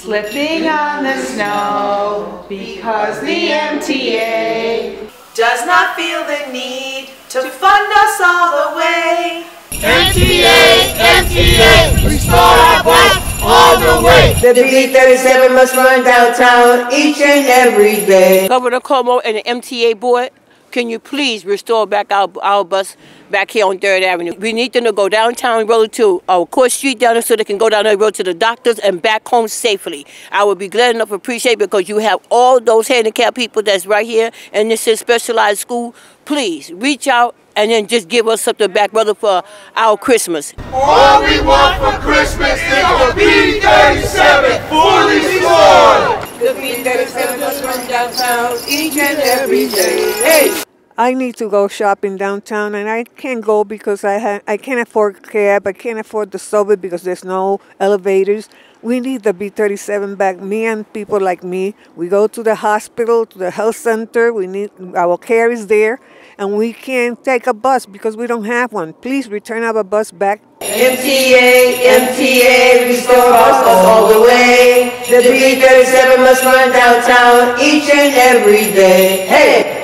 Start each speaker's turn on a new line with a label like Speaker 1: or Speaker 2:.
Speaker 1: Slipping on the snow because the MTA does not feel the need to fund us all the way.
Speaker 2: MTA, MTA, restore our bus all the way.
Speaker 3: The B37 must run downtown each and every day.
Speaker 4: Governor Cuomo and the MTA board, can you please restore back our bus back here on 3rd Avenue? We need them to go downtown road to Court Street down there so they can go down that road to the doctors and back home safely. I would be glad enough to appreciate because you have all those handicapped people that's right here and this is specialized school. Please reach out and then just give us something back, brother, for our Christmas.
Speaker 2: All we want for Christmas is the B37 fully restored.
Speaker 3: The B37 must run downtown each and every day. Hey!
Speaker 5: I need to go shopping downtown, and I can't go because I can't afford a cab. I can't afford the subway because there's no elevators. We need the B37 back. Me and people like me, we go to the hospital, to the health center. We need our care is there, and we can't take a bus because we don't have one. Please return our bus back.
Speaker 3: MTA, MTA, restore us all the way. The B37 must run downtown each and every day. Hey!